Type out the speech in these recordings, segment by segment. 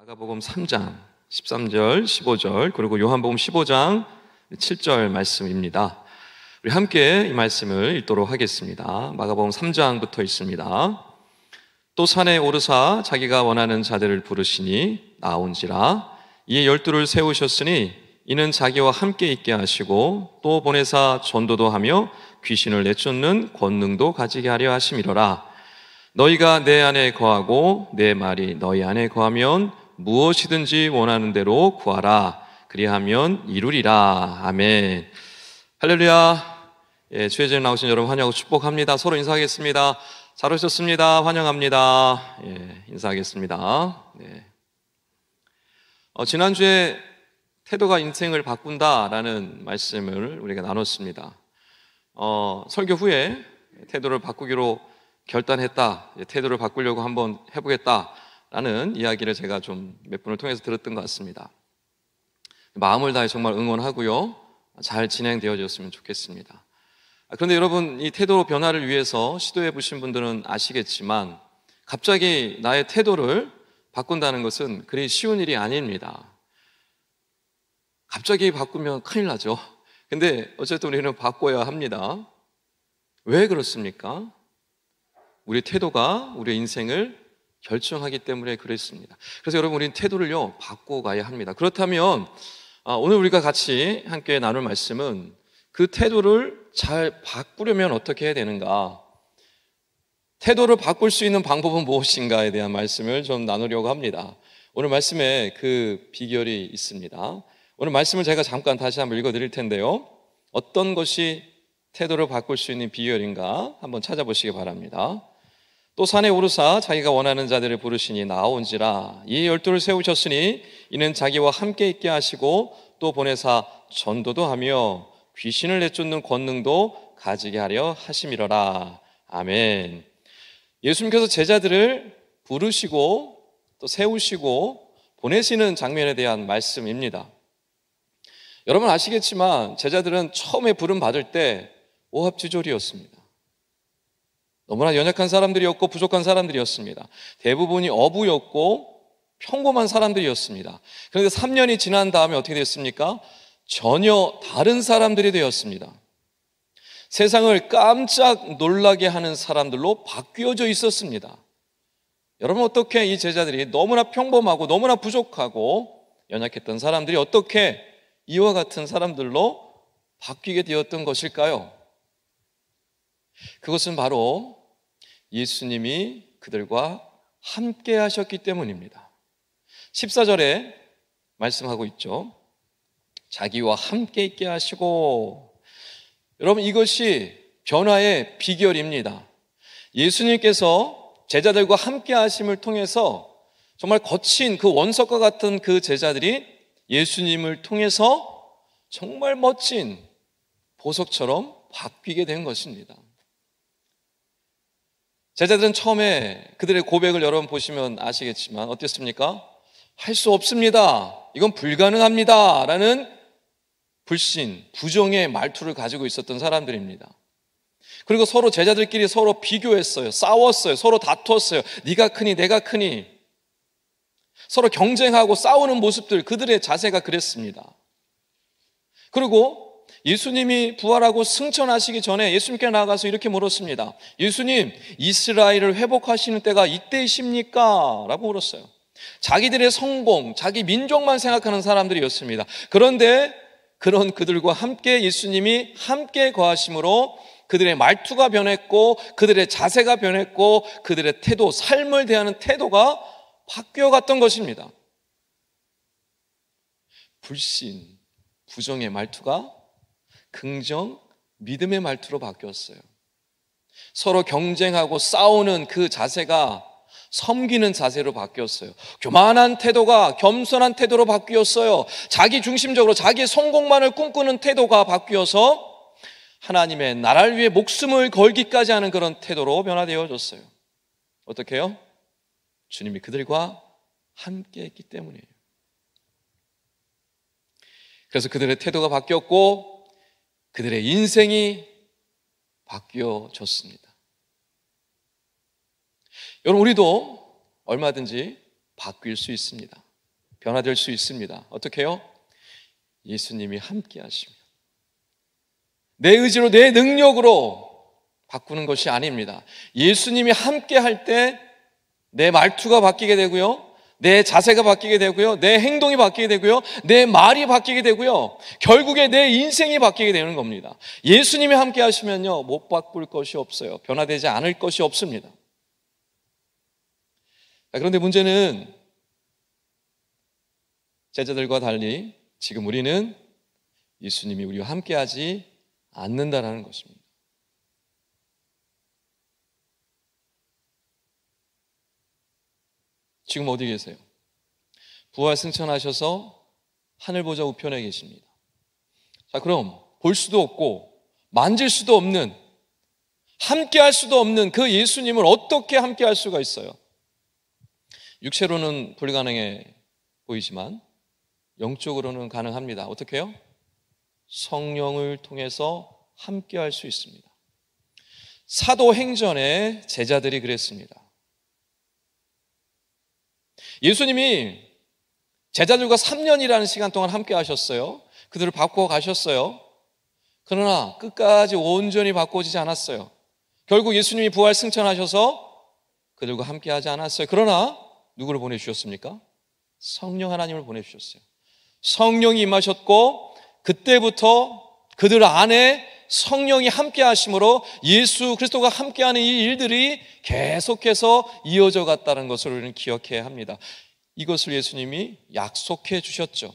마가복음 3장 13절, 15절, 그리고 요한복음 15장 7절 말씀입니다. 우리 함께 이 말씀을 읽도록 하겠습니다. 마가복음 3장부터 있습니다. 또 산에 오르사 자기가 원하는 자들을 부르시니 나온지라. 이에 12를 세우셨으니 이는 자기와 함께 있게 하시고 또 보내사 전도도 하며 귀신을 내쫓는 권능도 가지게 하려 하심이로라. 너희가 내 안에 거하고 내 말이 너희 안에 거하면 무엇이든지 원하는 대로 구하라. 그리하면 이루리라. 아멘. 할렐루야. 주의 전에 나오신 여러분 환영하고 축복합니다. 서로 인사하겠습니다. 잘 오셨습니다. 환영합니다. 인사하겠습니다. 지난주에 태도가 인생을 바꾼다라는 말씀을 우리가 나눴습니다. 설교 후에 태도를 바꾸기로 결단했다. 태도를 바꾸려고 한번 해보겠다라는 이야기를 제가 좀 몇 분을 통해서 들었던 것 같습니다. 마음을 다해 정말 응원하고요. 잘 진행되어졌으면 좋겠습니다. 그런데 여러분, 이 태도 변화를 위해서 시도해 보신 분들은 아시겠지만 갑자기 나의 태도를 바꾼다는 것은 그리 쉬운 일이 아닙니다. 갑자기 바꾸면 큰일 나죠. 근데 어쨌든 우리는 바꿔야 합니다. 왜 그렇습니까? 우리의 태도가 우리의 인생을 결정하기 때문에 그랬습니다. 그래서 여러분, 우리는 태도를요 바꿔가야 합니다. 그렇다면 오늘 우리가 같이 함께 나눌 말씀은 그 태도를 잘 바꾸려면 어떻게 해야 되는가, 태도를 바꿀 수 있는 방법은 무엇인가에 대한 말씀을 좀 나누려고 합니다. 오늘 말씀에 그 비결이 있습니다. 오늘 말씀을 제가 잠깐 다시 한번 읽어드릴 텐데요, 어떤 것이 태도를 바꿀 수 있는 비결인가 한번 찾아보시기 바랍니다. 또 산에 오르사 자기가 원하는 자들을 부르시니 나온지라. 이 12를 세우셨으니 이는 자기와 함께 있게 하시고 또 보내사 전도도 하며 귀신을 내쫓는 권능도 가지게 하려 하심이로라. 아멘. 예수님께서 제자들을 부르시고 또 세우시고 보내시는 장면에 대한 말씀입니다. 여러분 아시겠지만 제자들은 처음에 부름 받을 때 오합지졸이었습니다. 너무나 연약한 사람들이었고 부족한 사람들이었습니다. 대부분이 어부였고 평범한 사람들이었습니다. 그런데 3년이 지난 다음에 어떻게 됐습니까? 전혀 다른 사람들이 되었습니다. 세상을 깜짝 놀라게 하는 사람들로 바뀌어져 있었습니다. 여러분, 어떻게 이 제자들이 너무나 평범하고 너무나 부족하고 연약했던 사람들이 어떻게 이와 같은 사람들로 바뀌게 되었던 것일까요? 그것은 바로 예수님이 그들과 함께 하셨기 때문입니다. 14절에 말씀하고 있죠. 자기와 함께 있게 하시고. 여러분, 이것이 변화의 비결입니다. 예수님께서 제자들과 함께 하심을 통해서 정말 거친 그 원석과 같은 그 제자들이 예수님을 통해서 정말 멋진 보석처럼 바뀌게 된 것입니다. 제자들은 처음에 그들의 고백을 여러분 보시면 아시겠지만 어땠습니까? 할 수 없습니다. 이건 불가능합니다. 라는 불신, 부정의 말투를 가지고 있었던 사람들입니다. 그리고 서로 제자들끼리 서로 비교했어요. 싸웠어요. 서로 다투었어요. 네가 크니 내가 크니. 서로 경쟁하고 싸우는 모습들, 그들의 자세가 그랬습니다. 그리고 예수님이 부활하고 승천하시기 전에 예수님께 나가서 이렇게 물었습니다. 예수님, 이스라엘을 회복하시는 때가 이때이십니까? 라고 물었어요. 자기들의 성공, 자기 민족만 생각하는 사람들이었습니다. 그런데 그런 그들과 함께 예수님이 함께 거하심으로 그들의 말투가 변했고 그들의 자세가 변했고 그들의 태도, 삶을 대하는 태도가 바뀌어갔던 것입니다. 불신, 부정의 말투가 긍정, 믿음의 말투로 바뀌었어요. 서로 경쟁하고 싸우는 그 자세가 섬기는 자세로 바뀌었어요. 교만한 태도가 겸손한 태도로 바뀌었어요. 자기 중심적으로 자기 성공만을 꿈꾸는 태도가 바뀌어서 하나님의 나라를 위해 목숨을 걸기까지 하는 그런 태도로 변화되어졌어요. 어떻게 해요? 주님이 그들과 함께 했기 때문이에요. 그래서 그들의 태도가 바뀌었고 그들의 인생이 바뀌어졌습니다. 여러분, 우리도 얼마든지 바뀔 수 있습니다. 변화될 수 있습니다. 어떻게 해요? 예수님이 함께 하시면. 내 의지로 내 능력으로 바꾸는 것이 아닙니다. 예수님이 함께 할 때 내 말투가 바뀌게 되고요, 내 자세가 바뀌게 되고요, 내 행동이 바뀌게 되고요, 내 말이 바뀌게 되고요, 결국에 내 인생이 바뀌게 되는 겁니다. 예수님이 함께 하시면요, 못 바꿀 것이 없어요. 변화되지 않을 것이 없습니다. 그런데 문제는 제자들과 달리 지금 우리는 예수님이 우리와 함께하지 않는다라는 것입니다. 지금 어디 계세요? 부활 승천하셔서 하늘 보좌 우편에 계십니다. 자, 그럼 볼 수도 없고 만질 수도 없는, 함께할 수도 없는 그 예수님을 어떻게 함께할 수가 있어요? 육체로는 불가능해 보이지만 영적으로는 가능합니다. 어떻게 해요? 성령을 통해서 함께할 수 있습니다. 사도행전에 제자들이 그랬습니다. 예수님이 제자들과 3년이라는 시간 동안 함께 하셨어요. 그들을 바꾸어 가셨어요. 그러나 끝까지 온전히 바꿔지지 않았어요. 결국 예수님이 부활 승천하셔서 그들과 함께 하지 않았어요. 그러나 누구를 보내주셨습니까? 성령 하나님을 보내주셨어요. 성령이 임하셨고 그때부터 그들 안에 성령이 함께 하심으로 예수 그리스도가 함께하는 이 일들이 계속해서 이어져 갔다는 것을 우리는 기억해야 합니다. 이것을 예수님이 약속해 주셨죠.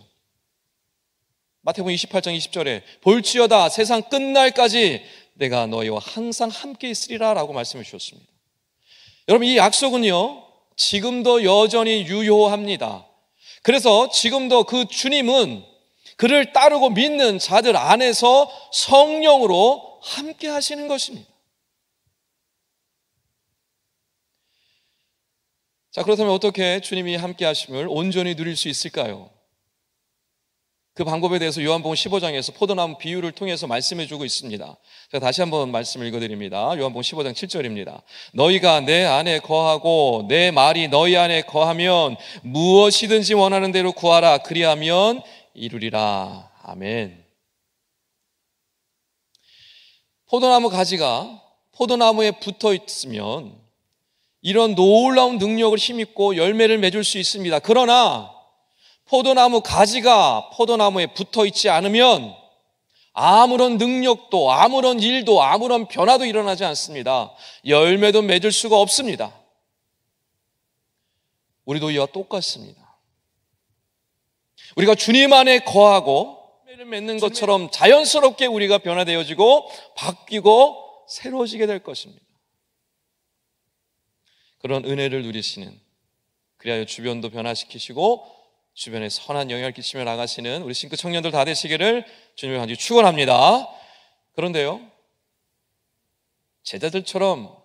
마태복음 28장 20절에 볼지어다 세상 끝날까지 내가 너희와 항상 함께 있으리라 라고 말씀해 주셨습니다. 여러분, 이 약속은요 지금도 여전히 유효합니다. 그래서 지금도 그 주님은 그를 따르고 믿는 자들 안에서 성령으로 함께 하시는 것입니다. 자, 그렇다면 어떻게 주님이 함께 하심을 온전히 누릴 수 있을까요? 그 방법에 대해서 요한복음 15장에서 포도나무 비유를 통해서 말씀해 주고 있습니다. 제가 다시 한번 말씀을 읽어드립니다. 요한복음 15장 7절입니다. 너희가 내 안에 거하고 내 말이 너희 안에 거하면 무엇이든지 원하는 대로 구하라. 그리하면 이루리라. 아멘. 포도나무 가지가 포도나무에 붙어 있으면 이런 놀라운 능력을 힘입고 열매를 맺을 수 있습니다. 그러나 포도나무 가지가 포도나무에 붙어 있지 않으면 아무런 능력도 아무런 일도 아무런 변화도 일어나지 않습니다. 열매도 맺을 수가 없습니다. 우리도 이와 똑같습니다. 우리가 주님 안에 거하고 열매를 맺는 것처럼 자연스럽게 우리가 변화되어지고 바뀌고 새로워지게 될 것입니다. 그런 은혜를 누리시는, 그리하여 주변도 변화시키시고 주변에 선한 영향을 끼치며 나가시는 우리 싱크 청년들 다 되시기를 주님의 간절히 축원합니다. 그런데요, 제자들처럼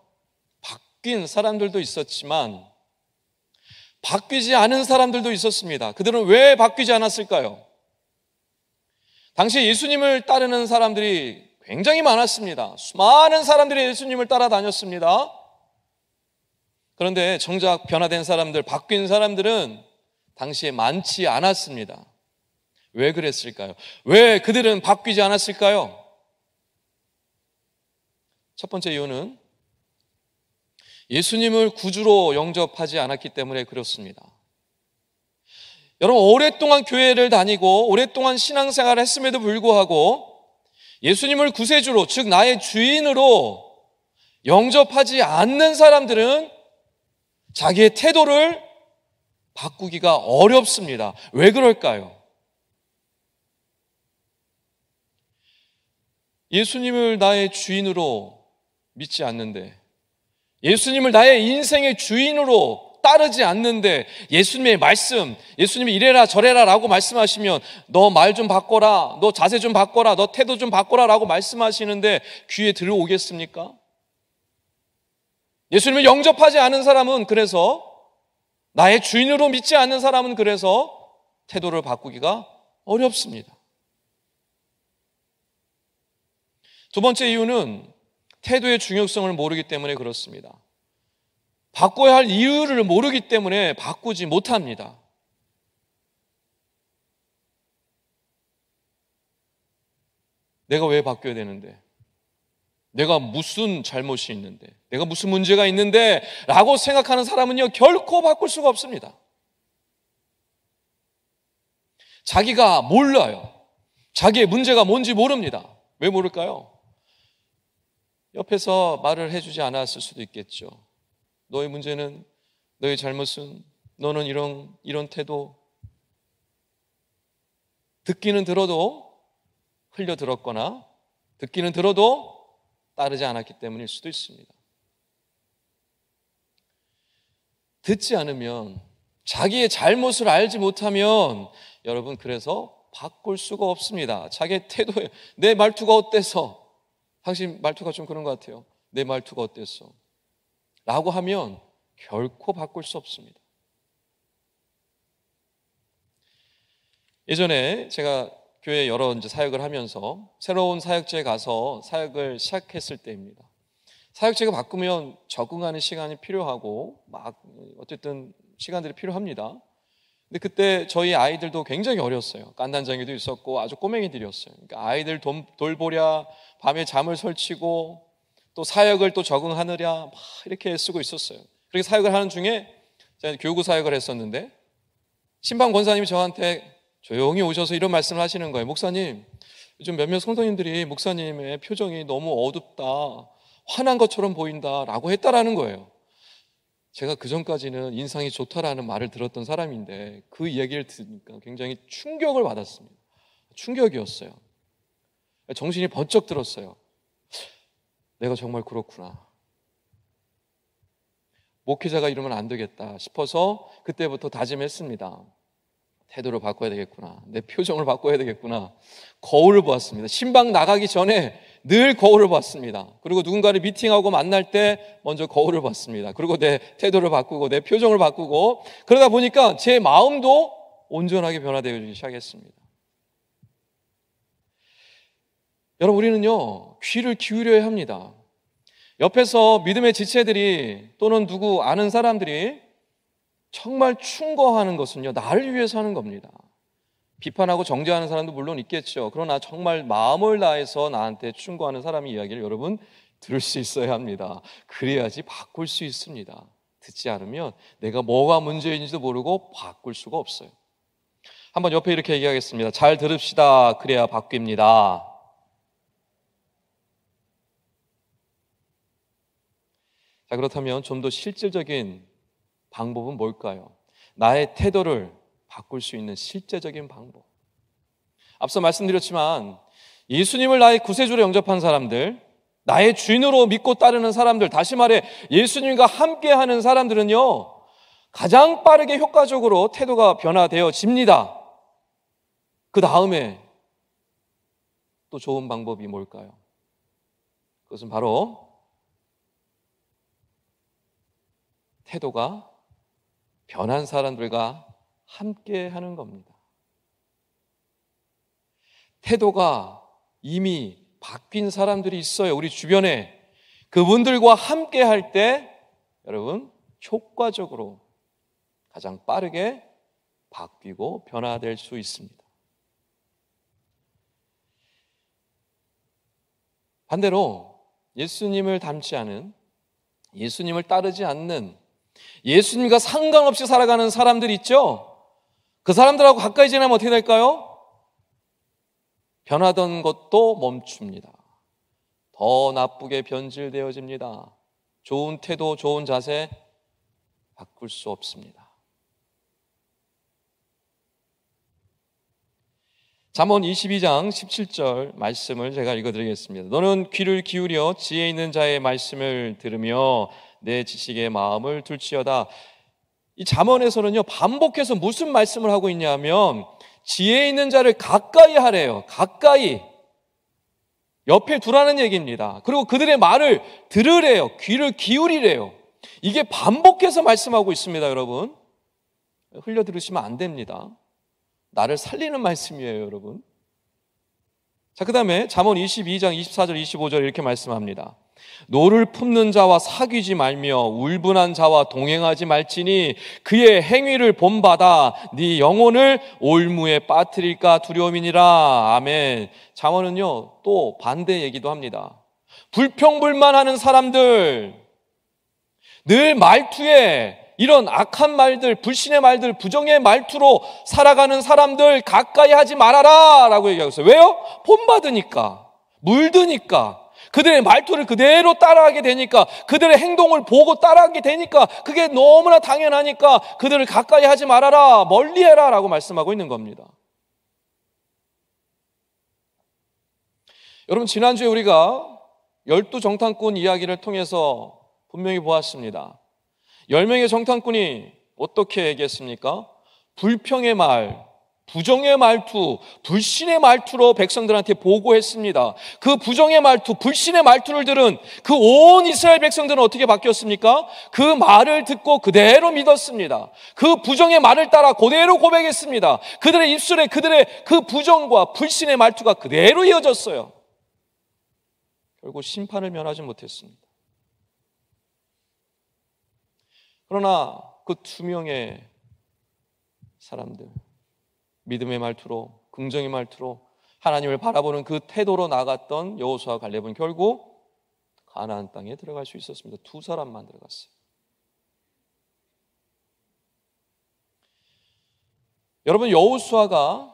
바뀐 사람들도 있었지만 바뀌지 않은 사람들도 있었습니다. 그들은 왜 바뀌지 않았을까요? 당시 예수님을 따르는 사람들이 굉장히 많았습니다. 수많은 사람들이 예수님을 따라다녔습니다. 그런데 정작 변화된 사람들, 바뀐 사람들은 당시에 많지 않았습니다. 왜 그랬을까요? 왜 그들은 바뀌지 않았을까요? 첫 번째 이유는 예수님을 구주로 영접하지 않았기 때문에 그렇습니다. 여러분, 오랫동안 교회를 다니고 오랫동안 신앙생활을 했음에도 불구하고 예수님을 구세주로, 즉 나의 주인으로 영접하지 않는 사람들은 자기의 태도를 바꾸기가 어렵습니다. 왜 그럴까요? 예수님을 나의 주인으로 믿지 않는데, 예수님을 나의 인생의 주인으로 따르지 않는데, 예수님의 말씀, 예수님이 이래라 저래라 라고 말씀하시면 너 말 좀 바꿔라, 너 자세 좀 바꿔라, 너 태도 좀 바꿔라 라고 말씀하시는데 귀에 들어오겠습니까? 예수님을 영접하지 않은 사람은, 그래서 나의 주인으로 믿지 않는 사람은 그래서 태도를 바꾸기가 어렵습니다. 두 번째 이유는 태도의 중요성을 모르기 때문에 그렇습니다. 바꿔야 할 이유를 모르기 때문에 바꾸지 못합니다. 내가 왜 바뀌어야 되는데? 내가 무슨 잘못이 있는데? 내가 무슨 문제가 있는데? 라고 생각하는 사람은요, 결코 바꿀 수가 없습니다. 자기가 몰라요. 자기의 문제가 뭔지 모릅니다. 왜 모를까요? 옆에서 말을 해주지 않았을 수도 있겠죠. 너의 문제는, 너의 잘못은, 너는 이런 태도. 듣기는 들어도 흘려 들었거나 듣기는 들어도 따르지 않았기 때문일 수도 있습니다. 듣지 않으면, 자기의 잘못을 알지 못하면 여러분, 그래서 바꿀 수가 없습니다. 자기의 태도에, 내 말투가 어때서? 당신 말투가 좀 그런 것 같아요. 내 말투가 어때서? 라고 하면 결코 바꿀 수 없습니다. 예전에 제가 교회 여러 사역을 하면서 새로운 사역지에 가서 사역을 시작했을 때입니다. 사역지가 바꾸면 적응하는 시간이 필요하고 막 어쨌든 시간들이 필요합니다. 근데 그때 저희 아이들도 굉장히 어렸어요. 깐난장이도 있었고 아주 꼬맹이들이었어요. 그러니까 아이들 돌보랴, 밤에 잠을 설치고 또 사역을 또 적응하느랴 막 이렇게 애쓰고 있었어요. 그렇게 사역을 하는 중에 제가 교구 사역을 했었는데 신방 권사님이 저한테 조용히 오셔서 이런 말씀을 하시는 거예요. 목사님, 요즘 몇몇 성도님들이 목사님의 표정이 너무 어둡다, 화난 것처럼 보인다 라고 했다라는 거예요. 제가 그전까지는 인상이 좋다라는 말을 들었던 사람인데 그 이야기를 들으니까 굉장히 충격을 받았습니다. 충격이었어요. 정신이 번쩍 들었어요. 내가 정말 그렇구나. 목회자가 이러면 안 되겠다 싶어서 그때부터 다짐했습니다. 태도를 바꿔야 되겠구나. 내 표정을 바꿔야 되겠구나. 거울을 보았습니다. 신방 나가기 전에 늘 거울을 봤습니다. 그리고 누군가를 미팅하고 만날 때 먼저 거울을 봤습니다. 그리고 내 태도를 바꾸고 내 표정을 바꾸고 그러다 보니까 제 마음도 온전하게 변화되기 시작했습니다. 여러분, 우리는요, 귀를 기울여야 합니다. 옆에서 믿음의 지체들이 또는 누구 아는 사람들이 정말 충고하는 것은요, 나를 위해서 하는 겁니다. 비판하고 정죄하는 사람도 물론 있겠죠. 그러나 정말 마음을 다해서 나한테 충고하는 사람의 이야기를 여러분 들을 수 있어야 합니다. 그래야지 바꿀 수 있습니다. 듣지 않으면 내가 뭐가 문제인지도 모르고 바꿀 수가 없어요. 한번 옆에 이렇게 얘기하겠습니다. 잘 들읍시다. 그래야 바뀝니다. 자, 그렇다면 좀 더 실질적인 방법은 뭘까요? 나의 태도를 바꿀 수 있는 실제적인 방법. 앞서 말씀드렸지만 예수님을 나의 구세주로 영접한 사람들, 나의 주인으로 믿고 따르는 사람들, 다시 말해 예수님과 함께하는 사람들은요, 가장 빠르게 효과적으로 태도가 변화되어집니다. 그 다음에 또 좋은 방법이 뭘까요? 그것은 바로 태도가 변한 사람들과 함께 하는 겁니다. 태도가 이미 바뀐 사람들이 있어요. 우리 주변에. 그분들과 함께 할 때 여러분 효과적으로 가장 빠르게 바뀌고 변화될 수 있습니다. 반대로 예수님을 닮지 않은, 예수님을 따르지 않는, 예수님과 상관없이 살아가는 사람들 있죠? 그 사람들하고 가까이 지나면 어떻게 될까요? 변하던 것도 멈춥니다. 더 나쁘게 변질되어집니다. 좋은 태도, 좋은 자세 바꿀 수 없습니다. 잠언 22장 17절 말씀을 제가 읽어드리겠습니다. 너는 귀를 기울여 지혜 있는 자의 말씀을 들으며 내 지식의 마음을 둘지어다. 이 잠언에서는요, 반복해서 무슨 말씀을 하고 있냐면 지혜 있는 자를 가까이 하래요. 가까이. 옆에 두라는 얘기입니다. 그리고 그들의 말을 들으래요. 귀를 기울이래요. 이게 반복해서 말씀하고 있습니다, 여러분. 흘려 들으시면 안 됩니다. 나를 살리는 말씀이에요, 여러분. 자, 그 다음에 잠언 22장 24절 25절 이렇게 말씀합니다. 노를 품는 자와 사귀지 말며 울분한 자와 동행하지 말지니 그의 행위를 본받아 네 영혼을 올무에 빠뜨릴까 두려움이니라. 아멘. 잠언은요 또 반대 얘기도 합니다. 불평불만하는 사람들, 늘 말투에 이런 악한 말들, 불신의 말들, 부정의 말투로 살아가는 사람들 가까이 하지 말아라 라고 얘기하고 있어요. 왜요? 본받으니까, 물드니까, 그들의 말투를 그대로 따라하게 되니까, 그들의 행동을 보고 따라하게 되니까, 그게 너무나 당연하니까 그들을 가까이 하지 말아라, 멀리해라 라고 말씀하고 있는 겁니다. 여러분, 지난주에 우리가 12정탐꾼 이야기를 통해서 분명히 보았습니다. 10명의 정탐꾼이 어떻게 얘기했습니까? 불평의 말, 부정의 말투, 불신의 말투로 백성들한테 보고했습니다. 그 부정의 말투, 불신의 말투를 들은 그 온 이스라엘 백성들은 어떻게 바뀌었습니까? 그 말을 듣고 그대로 믿었습니다. 그 부정의 말을 따라 그대로 고백했습니다. 그들의 입술에 그들의 그 부정과 불신의 말투가 그대로 이어졌어요. 결국 심판을 면하지 못했습니다. 그러나 그 2명의 사람들, 믿음의 말투로, 긍정의 말투로 하나님을 바라보는 그 태도로 나갔던 여호수아와 갈렙은 결국 가나안 땅에 들어갈 수 있었습니다. 2사람만 들어갔어요. 여러분, 여호수아가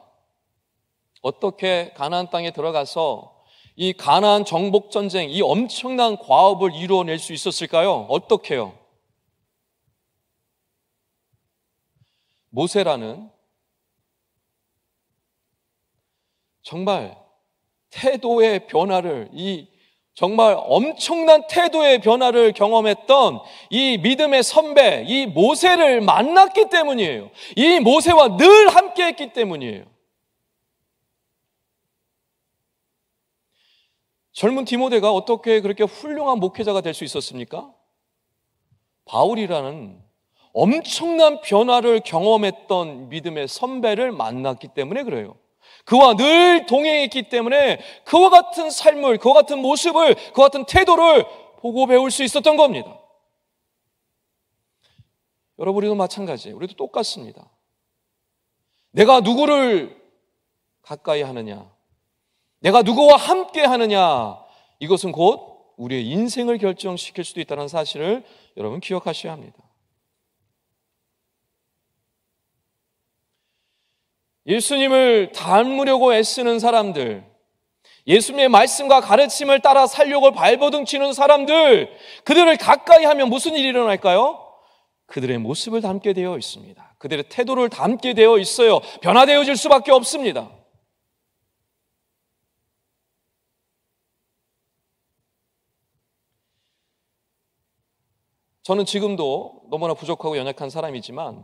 어떻게 가나안 땅에 들어가서 이 가나안 정복 전쟁, 이 엄청난 과업을 이루어낼 수 있었을까요? 어떻게요? 모세라는 정말 태도의 변화를, 이 정말 엄청난 태도의 변화를 경험했던 이 믿음의 선배, 이 모세를 만났기 때문이에요. 이 모세와 늘 함께 했기 때문이에요. 젊은 디모데가 어떻게 그렇게 훌륭한 목회자가 될 수 있었습니까? 바울이라는 엄청난 변화를 경험했던 믿음의 선배를 만났기 때문에 그래요. 그와 늘 동행했기 때문에 그와 같은 삶을, 그와 같은 모습을, 그와 같은 태도를 보고 배울 수 있었던 겁니다. 여러분, 우리도 마찬가지예요. 우리도 똑같습니다. 내가 누구를 가까이 하느냐, 내가 누구와 함께 하느냐, 이것은 곧 우리의 인생을 결정시킬 수도 있다는 사실을 여러분 기억하셔야 합니다. 예수님을 닮으려고 애쓰는 사람들, 예수님의 말씀과 가르침을 따라 살려고 발버둥 치는 사람들, 그들을 가까이 하면 무슨 일이 일어날까요? 그들의 모습을 닮게 되어 있습니다. 그들의 태도를 닮게 되어 있어요. 변화되어질 수밖에 없습니다. 저는 지금도 너무나 부족하고 연약한 사람이지만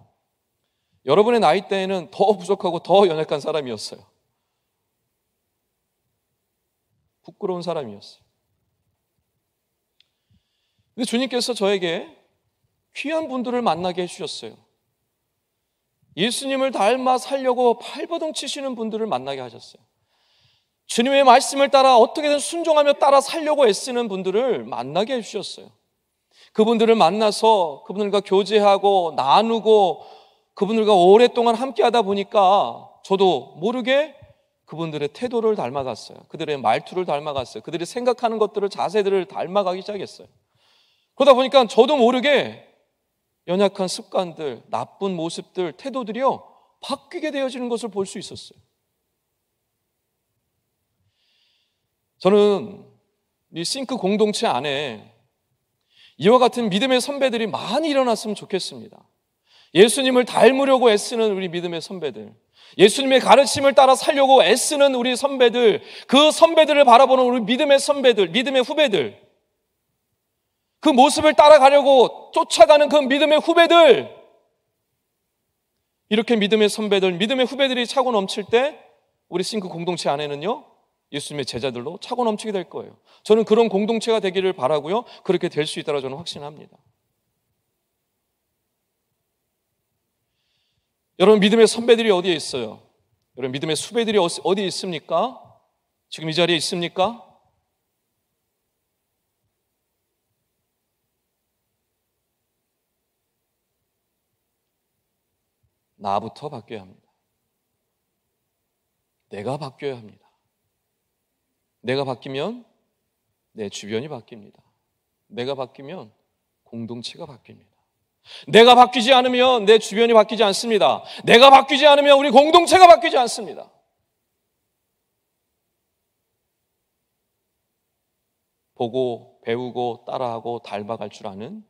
여러분의 나이대에는 더 부족하고 더 연약한 사람이었어요. 부끄러운 사람이었어요. 근데 주님께서 저에게 귀한 분들을 만나게 해주셨어요. 예수님을 닮아 살려고 발버둥 치시는 분들을 만나게 하셨어요. 주님의 말씀을 따라 어떻게든 순종하며 따라 살려고 애쓰는 분들을 만나게 해주셨어요. 그분들을 만나서 그분들과 교제하고 나누고 그분들과 오랫동안 함께 하다 보니까 저도 모르게 그분들의 태도를 닮아갔어요. 그들의 말투를 닮아갔어요. 그들이 생각하는 것들을, 자세들을 닮아가기 시작했어요. 그러다 보니까 저도 모르게 연약한 습관들, 나쁜 모습들, 태도들이요 바뀌게 되어지는 것을 볼 수 있었어요. 저는 이 싱크 공동체 안에 이와 같은 믿음의 선배들이 많이 일어났으면 좋겠습니다. 예수님을 닮으려고 애쓰는 우리 믿음의 선배들, 예수님의 가르침을 따라 살려고 애쓰는 우리 선배들, 그 선배들을 바라보는 우리 믿음의 선배들, 믿음의 후배들, 그 모습을 따라가려고 쫓아가는 그 믿음의 후배들, 이렇게 믿음의 선배들, 믿음의 후배들이 차고 넘칠 때 우리 싱크 공동체 안에는요 예수님의 제자들로 차고 넘치게 될 거예요. 저는 그런 공동체가 되기를 바라고요, 그렇게 될 수 있다고 저는 확신합니다. 여러분, 믿음의 선배들이 어디에 있어요? 여러분, 믿음의 후배들이 어디에 있습니까? 지금 이 자리에 있습니까? 나부터 바뀌어야 합니다. 내가 바뀌어야 합니다. 내가 바뀌면 내 주변이 바뀝니다. 내가 바뀌면 공동체가 바뀝니다. 내가 바뀌지 않으면 내 주변이 바뀌지 않습니다. 내가 바뀌지 않으면 우리 공동체가 바뀌지 않습니다. 보고 배우고 따라하고 닮아갈 줄 아는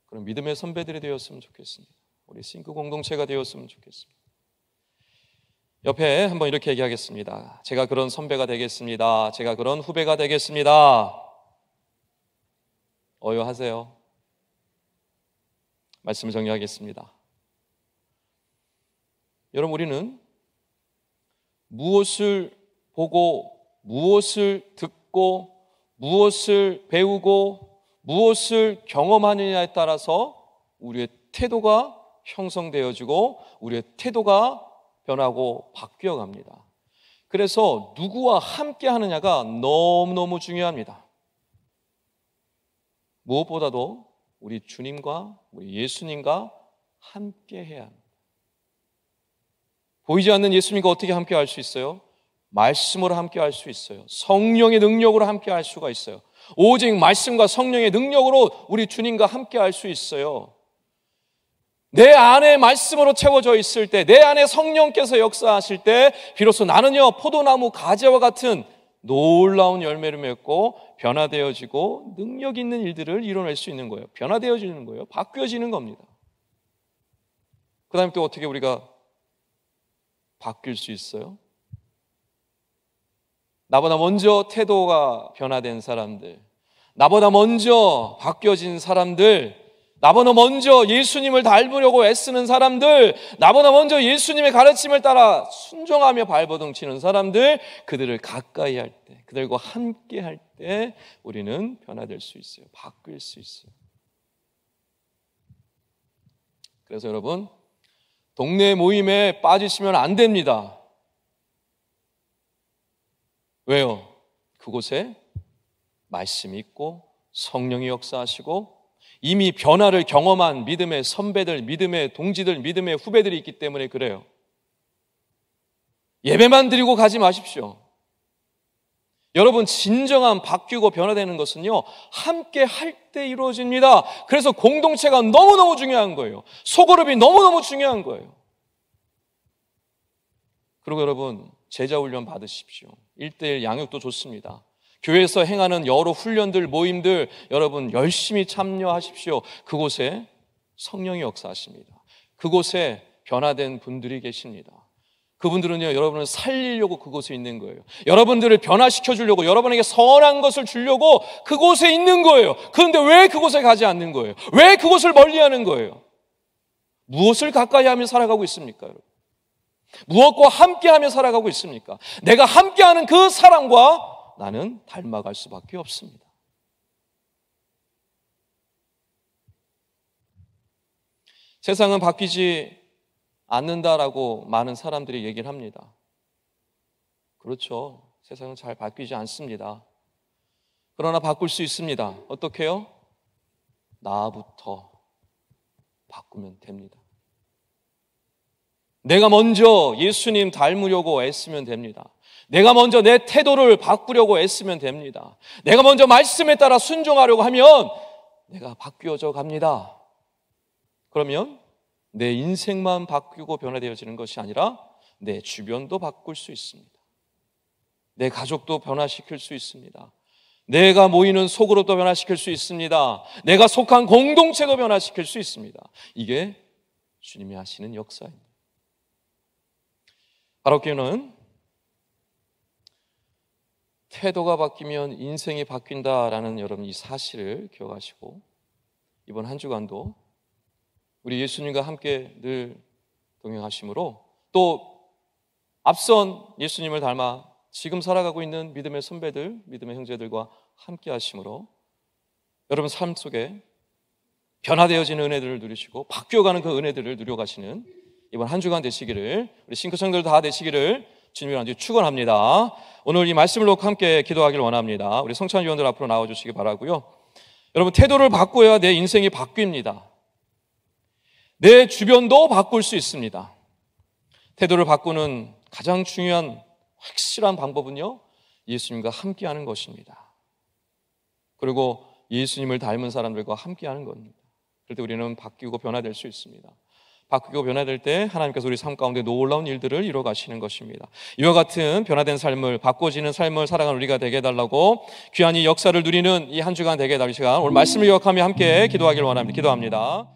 그런 믿음의 선배들이 되었으면 좋겠습니다. 우리 싱크 공동체가 되었으면 좋겠습니다. 옆에 한번 이렇게 얘기하겠습니다. 제가 그런 선배가 되겠습니다. 제가 그런 후배가 되겠습니다. 어여하세요. 말씀을 정리하겠습니다. 여러분, 우리는 무엇을 보고 무엇을 듣고 무엇을 배우고 무엇을 경험하느냐에 따라서 우리의 태도가 형성되어지고 우리의 태도가 변하고 바뀌어 갑니다. 그래서 누구와 함께 하느냐가 너무너무 중요합니다. 무엇보다도 우리 주님과 우리 예수님과 함께 해야 합니다. 보이지 않는 예수님과 어떻게 함께 할 수 있어요? 말씀으로 함께 할 수 있어요. 성령의 능력으로 함께 할 수가 있어요. 오직 말씀과 성령의 능력으로 우리 주님과 함께 할 수 있어요. 내 안에 말씀으로 채워져 있을 때, 내 안에 성령께서 역사하실 때 비로소 나는요 포도나무 가지와 같은 놀라운 열매를 맺고 변화되어지고 능력 있는 일들을 이뤄낼 수 있는 거예요. 변화되어지는 거예요. 바뀌어지는 겁니다. 그 다음에 또 어떻게 우리가 바뀔 수 있어요? 나보다 먼저 태도가 변화된 사람들, 나보다 먼저 바뀌어진 사람들, 나보다 먼저 예수님을 닮으려고 애쓰는 사람들, 나보다 먼저 예수님의 가르침을 따라 순종하며 발버둥 치는 사람들, 그들을 가까이 할 때, 그들과 함께 할 때 우리는 변화될 수 있어요. 바뀔 수 있어요. 그래서 여러분, 동네 모임에 빠지시면 안 됩니다. 왜요? 그곳에 말씀이 있고 성령이 역사하시고 이미 변화를 경험한 믿음의 선배들, 믿음의 동지들, 믿음의 후배들이 있기 때문에 그래요. 예배만 드리고 가지 마십시오. 여러분, 진정한 바뀌고 변화되는 것은요 함께 할 때 이루어집니다. 그래서 공동체가 너무너무 중요한 거예요. 소그룹이 너무너무 중요한 거예요. 그리고 여러분, 제자 훈련 받으십시오. 1:1 양육도 좋습니다. 교회에서 행하는 여러 훈련들, 모임들 여러분 열심히 참여하십시오. 그곳에 성령이 역사하십니다. 그곳에 변화된 분들이 계십니다. 그분들은요 여러분을 살리려고 그곳에 있는 거예요. 여러분들을 변화시켜 주려고, 여러분에게 선한 것을 주려고 그곳에 있는 거예요. 그런데 왜 그곳에 가지 않는 거예요? 왜 그곳을 멀리하는 거예요? 무엇을 가까이 하며 살아가고 있습니까, 여러분? 무엇과 함께하며 살아가고 있습니까? 내가 함께하는 그 사람과 나는 닮아갈 수밖에 없습니다. 세상은 바뀌지 않는다라고 많은 사람들이 얘기를 합니다. 그렇죠. 세상은 잘 바뀌지 않습니다. 그러나 바꿀 수 있습니다. 어떻게 해요? 나부터 바꾸면 됩니다. 내가 먼저 예수님 닮으려고 애쓰면 됩니다. 내가 먼저 내 태도를 바꾸려고 애쓰면 됩니다. 내가 먼저 말씀에 따라 순종하려고 하면 내가 바뀌어져 갑니다. 그러면 내 인생만 바뀌고 변화되어지는 것이 아니라 내 주변도 바꿀 수 있습니다. 내 가족도 변화시킬 수 있습니다. 내가 모이는 소그룹도 변화시킬 수 있습니다. 내가 속한 공동체도 변화시킬 수 있습니다. 이게 주님이 하시는 역사입니다. 바로교는 태도가 바뀌면 인생이 바뀐다라는 여러분 이 사실을 기억하시고 이번 한 주간도 우리 예수님과 함께 늘 동행하심으로 또 앞선 예수님을 닮아 지금 살아가고 있는 믿음의 선배들, 믿음의 형제들과 함께 하심으로 여러분 삶 속에 변화되어지는 은혜들을 누리시고 바뀌어가는 그 은혜들을 누려가시는 이번 한 주간 되시기를, 우리 싱크성들 다 되시기를 주님을 아주 축원합니다. 오늘 이 말씀을 놓고 함께 기도하기를 원합니다. 우리 성찬 위원들 앞으로 나와주시기 바라고요. 여러분, 태도를 바꿔야 내 인생이 바뀝니다. 내 주변도 바꿀 수 있습니다. 태도를 바꾸는 가장 중요한 확실한 방법은요, 예수님과 함께하는 것입니다. 그리고 예수님을 닮은 사람들과 함께하는 겁니다. 그럴 때 우리는 바뀌고 변화될 수 있습니다. 바뀌고 변화될 때 하나님께서 우리 삶 가운데 놀라운 일들을 이루어 가시는 것입니다. 이와 같은 변화된 삶을, 바꿔지는 삶을 살아가는 우리가 되게 해달라고, 귀한 이 역사를 누리는 이 한 주간 되게 해달라고, 시간 오늘 말씀을 기억하며 함께 기도하기를 원합니다. 기도합니다.